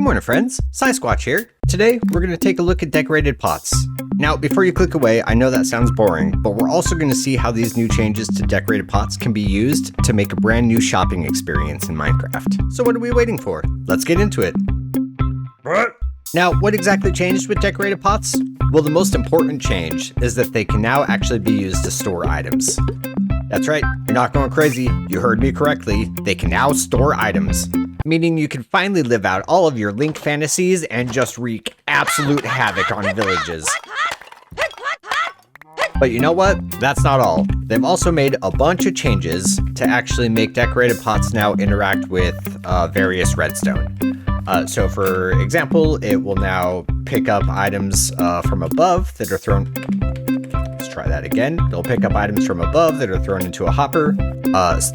morning, friends. PsySquatch here. Today, we're going to take a look at decorated pots. Now, before you click away, I know that sounds boring, but we're also going to see how these new changes to decorated pots can be used to make a brand new shopping experience in Minecraft. So what are we waiting for? Let's get into it. Now, what exactly changed with decorated pots? Well, the most important change is that they can now actually be used to store items. That's right, you're not going crazy. You heard me correctly. They can now store items. Meaning you can finally live out all of your Link fantasies and just wreak absolute havoc on villages. But you know what? That's not all. They've also made a bunch of changes to actually make decorated pots now interact with various redstone. So for example, it will now pick up items from above that are thrown... Let's try that again. They'll pick up items from above that are thrown into a hopper.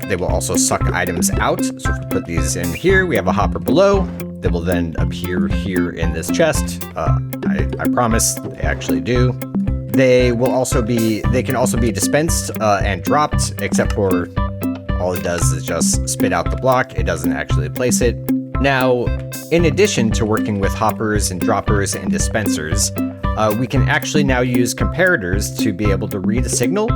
They will also suck items out. So if we put these in here, we have a hopper below. They will then appear here in this chest. I promise they actually do. They can also be dispensed and dropped, except for all it does is just spit out the block. It doesn't actually place it. Now, in addition to working with hoppers and droppers and dispensers, we can actually now use comparators to be able to read a signal,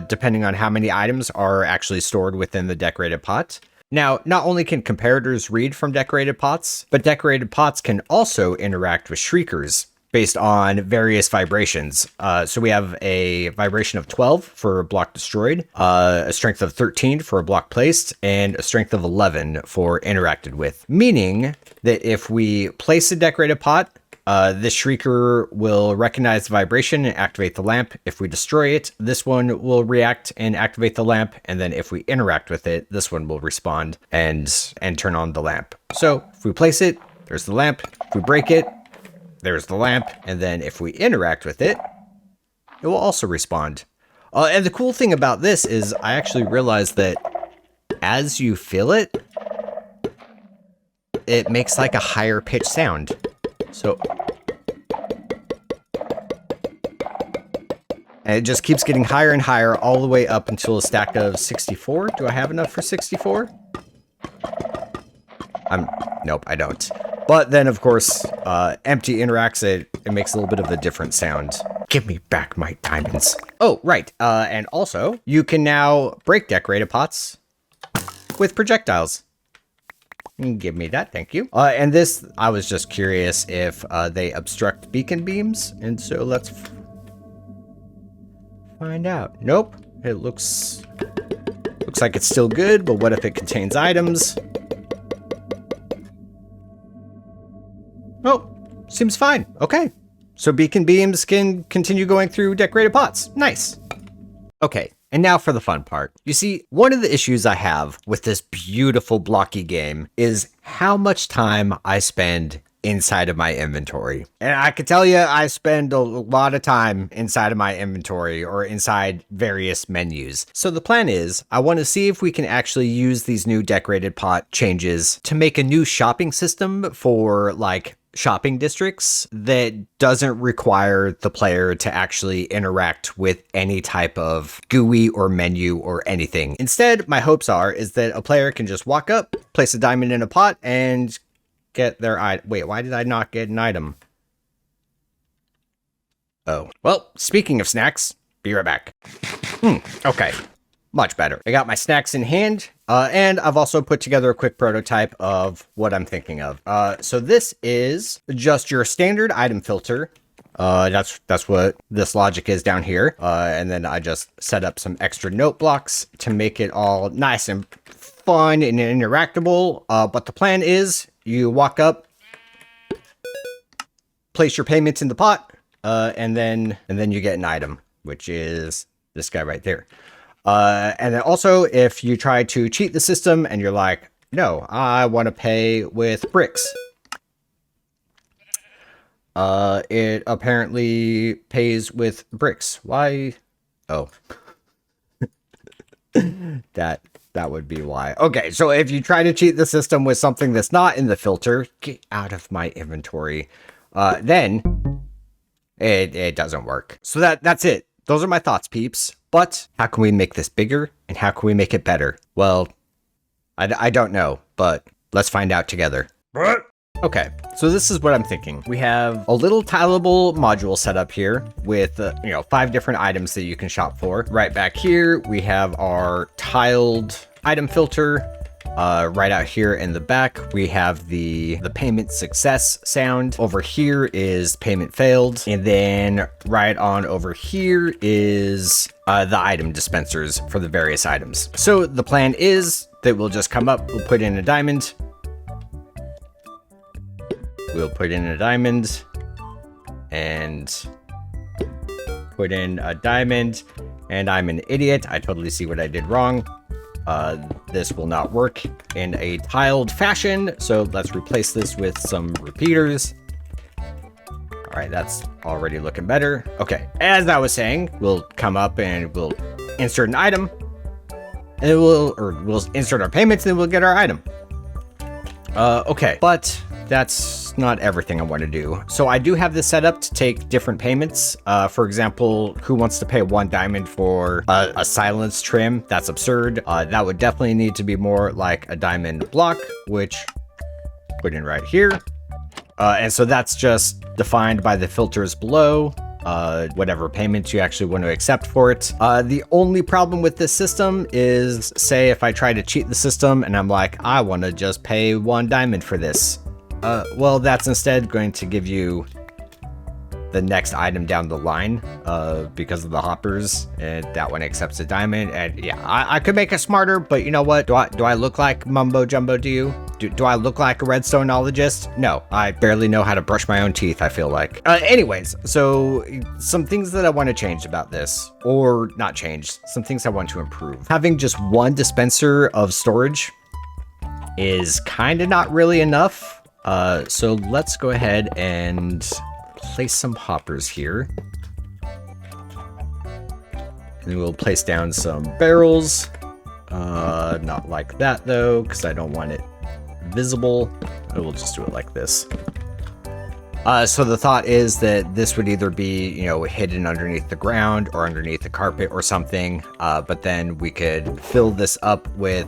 depending on how many items are actually stored within the decorated pot. Now, not only can comparators read from decorated pots, but decorated pots can also interact with shriekers based on various vibrations. So we have a vibration of 12 for a block destroyed, a strength of 13 for a block placed, and a strength of 11 for interacted with. Meaning that if we place a decorated pot, this shrieker will recognize the vibration and activate the lamp. If we destroy it, this one will react and activate the lamp. And then if we interact with it, this one will respond and turn on the lamp. So if we place it, there's the lamp. If we break it, there's the lamp. And then if we interact with it, it will also respond. And the cool thing about this is I actually realized that as you feel it, it makes like a higher pitch sound. So, and it just keeps getting higher and higher all the way up until a stack of 64. Do I have enough for 64? Nope, I don't. But then, of course, empty interacts, it makes a little bit of a different sound. Give me back my diamonds. Oh, right. And also, you can now break decorated pots with projectiles. Give me that, thank you. And this, I was just curious if they obstruct beacon beams, and so let's find out. Nope, it looks like it's still good, but what if it contains items? Oh, seems fine. Okay, so beacon beams can continue going through decorated pots. Nice. Okay. And now for the fun part. You see, one of the issues I have with this beautiful blocky game is how much time I spend inside of my inventory. And I can tell you, I spend a lot of time inside of my inventory or inside various menus. So the plan is, I want to see if we can actually use these new decorated pot changes to make a new shopping system for like shopping districts that doesn't require the player to actually interact with any type of GUI or menu or anything. Instead, my hopes is that a player can just walk up, place a diamond in a pot, and get their item. Wait, why did I not get an item? Oh, well, speaking of snacks, be right back. Okay. Much better. I got my snacks in hand, and I've also put together a quick prototype of what I'm thinking of. So this is just your standard item filter. That's what this logic is down here. And then I just set up some extra note blocks to make it all nice and fun and interactable. But the plan is you walk up, place your payments in the pot, and then you get an item, which is this guy right there. And then also, if you try to cheat the system and you're like, no, I want to pay with bricks. It apparently pays with bricks. Why? Oh. That would be why. Okay, so if you try to cheat the system with something that's not in the filter, get out of my inventory, then it doesn't work. So that's it. Those are my thoughts, peeps. But how can we make this bigger and how can we make it better? Well, I don't know, but let's find out together. Okay, so this is what I'm thinking. We have a little tileable module set up here with, 5 different items that you can shop for. Right back here, we have our tiled item filter. Right out here in the back, we have the payment success sound. Over here is payment failed. And then right on over here is the item dispensers for the various items. So the plan is that we'll just come up, we'll put in a diamond. We'll put in a diamond and put in a diamond, and I'm an idiot. I totally see what I did wrong. This will not work in a tiled fashion, so let's replace this with some repeaters. All right, that's already looking better. Okay, as I was saying, we'll come up and we'll insert an item, and we'll insert our payments, and we'll get our item. Okay, but that's not everything I want to do. So I do have this set up to take different payments. For example, who wants to pay 1 diamond for a silence trim? That's absurd. That would definitely need to be more like a diamond block, which put in right here. And so that's just defined by the filters below. Whatever payments you actually want to accept for it. The only problem with this system is, say if I try to cheat the system and I'm like, I want to just pay 1 diamond for this. Well, that's instead going to give you the next item down the line, because of the hoppers, and that one accepts a diamond. And yeah, I could make it smarter, but you know what? Do I look like mumbo jumbo to you? Do I look like a redstoneologist? No, I barely know how to brush my own teeth, I feel like. Anyways, so some things that I want to change about this, or not change, some things I want to improve. Having just 1 dispenser of storage is kind of not really enough. So let's go ahead and place some hoppers here. And then we'll place down some barrels. Not like that though, because I don't want it visible. We'll just do it like this. So the thought is that this would either be, hidden underneath the ground or underneath the carpet or something. But then we could fill this up with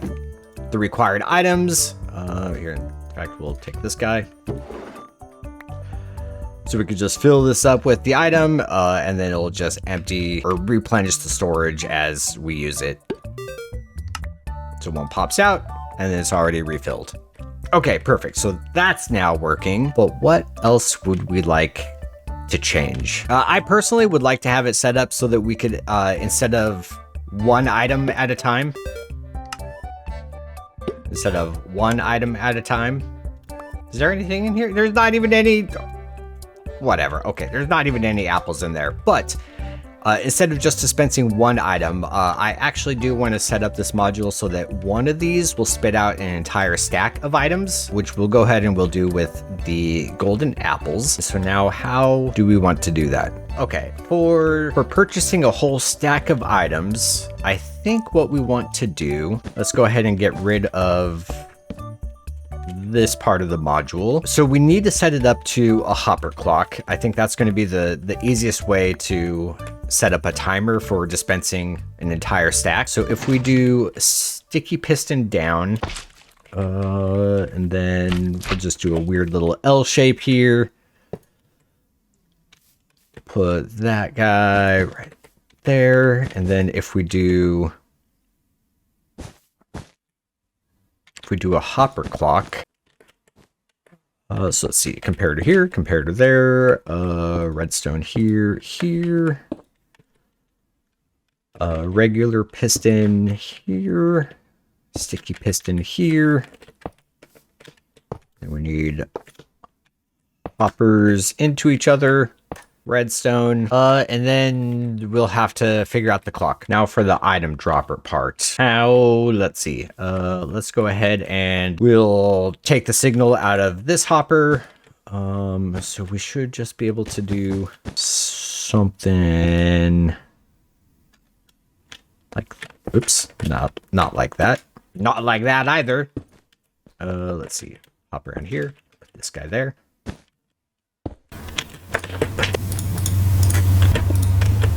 the required items. Here, in fact, we'll take this guy. So we could just fill this up with the item, and then it'll just empty or replenish the storage as we use it. So one pops out, and then it's already refilled. Okay, perfect. So that's now working. But what else would we like to change? I personally would like to have it set up so that we could, instead of 1 item at a time, is there anything in here? There's not even any. Whatever. Okay, there's not even any apples in there. But instead of just dispensing 1 item, I actually do want to set up this module so that one of these will spit out an entire stack of items, which we'll go ahead and we'll do with the golden apples. So now how do we want to do that? Okay, for purchasing a whole stack of items, I think what we want to do, let's go ahead and get rid of this part of the module. So we need to set it up to a hopper clock. I think that's going to be the easiest way to set up a timer for dispensing an entire stack. So if we do sticky piston down, and then we'll just do a weird little L shape here. Put that guy right there. And then if we do a hopper clock, so let's see, compare to here, compare to there, redstone here, regular piston here, sticky piston here, and we need hoppers into each other, redstone, and then we'll have to figure out the clock. Now for the item dropper part. Let's see, let's go ahead and we'll take the signal out of this hopper. So we should just be able to do something like, oops, not like that. Not like that either. Let's see, hop around here, put this guy there.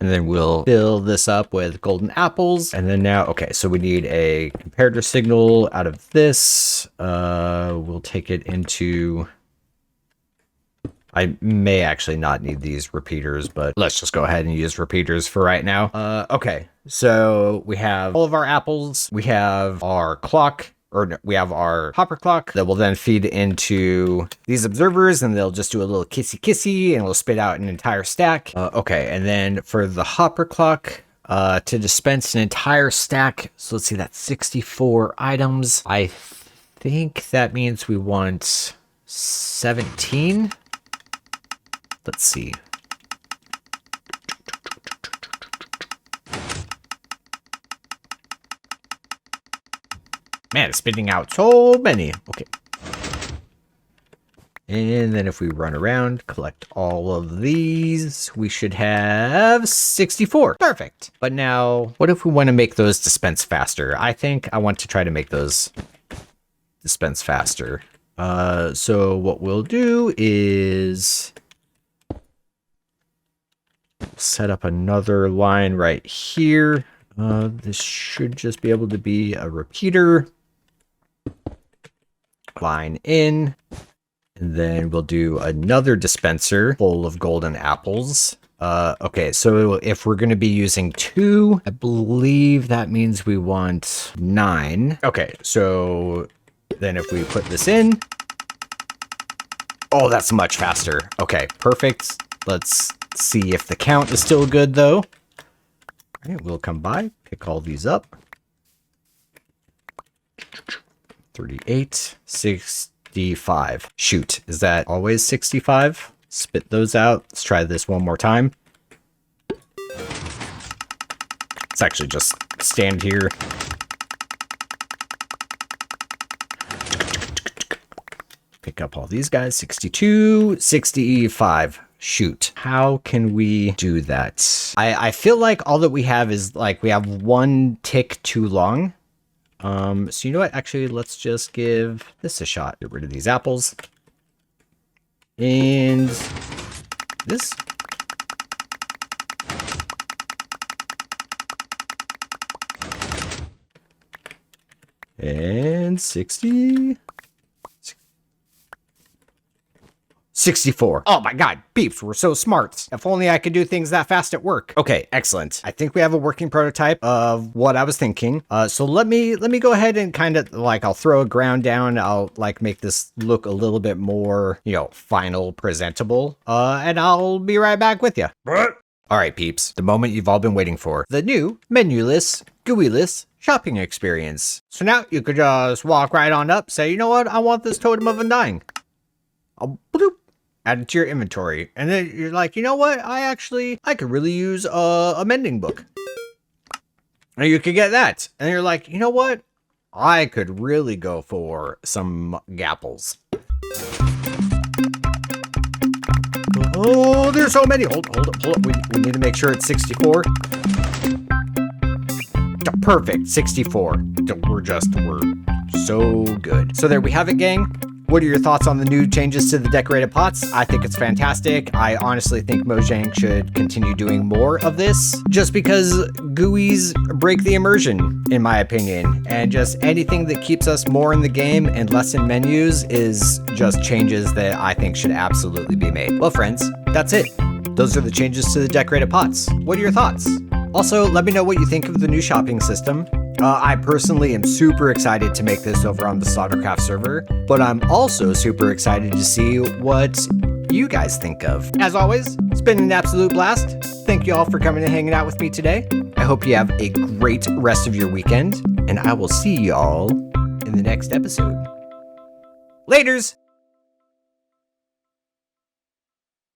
And then we'll fill this up with golden apples. And then now, okay, so we need a comparator signal out of this. We'll take it into I may actually not need these repeaters, but let's just go ahead and use repeaters for right now. Okay, so we have all of our apples. We have our clock, or no, we have our hopper clock that will then feed into these observers, and they'll just do a little kissy kissy and it'll spit out an entire stack. Okay, and then for the hopper clock, to dispense an entire stack, so let's see, that's 64 items. I think that means we want 17. Let's see. Man, it's spitting out so many. Okay. And then if we run around, collect all of these, we should have 64. Perfect. But now, what if we want to make those dispense faster? I think I want to try to make those dispense faster. So what we'll do is set up another line right here. This should just be able to be a repeater. Line in. And then we'll do another dispenser full of golden apples. Okay, so if we're going to be using 2, I believe that means we want 9. Okay, so then if we put this in. Oh, that's much faster. Okay, perfect. Let's see if the count is still good, though. All right, we'll come by, pick all these up. 38, 65. Shoot, is that always 65? Spit those out. Let's try this one more time. Let's actually just stand here. Pick up all these guys. 62, 65. Shoot, how can we do that? I feel like all that we have is like we have one tick too long. So you know what? Actually, let's just give this a shot. Get rid of these apples. And this. And 60. 64. Oh my god, beeps, we're so smart. If only I could do things that fast at work. Okay, excellent. I think we have a working prototype of what I was thinking. So let me go ahead and kind of like, I'll throw a ground down. I'll like make this look a little bit more, you know, final, presentable. And I'll be right back with you. All right, peeps, the moment you've all been waiting for. The new menu-less, GUI-less shopping experience. So now you could just walk right on up, say, you know what? I want this totem of undying. I'll bloop. Add it to your inventory. And then you're like, you know what? I could really use a mending book. And you could get that. And you're like, you know what? I could really go for some gapples. Oh, there's so many. Hold up. We need to make sure it's 64. Perfect, 64. We're so good. So there we have it, gang. What are your thoughts on the new changes to the decorated pots? I think it's fantastic. I honestly think Mojang should continue doing more of this, just because GUIs break the immersion, in my opinion. And just anything that keeps us more in the game and less in menus is just changes that I think should absolutely be made. Well, friends, that's it. Those are the changes to the decorated pots. What are your thoughts? Also, let me know what you think of the new shopping system. I personally am super excited to make this over on the Slaughtercraft server, but I'm also super excited to see what you guys think of. As always, it's been an absolute blast. Thank you all for coming and hanging out with me today. I hope you have a great rest of your weekend, and I will see y'all in the next episode. Laters!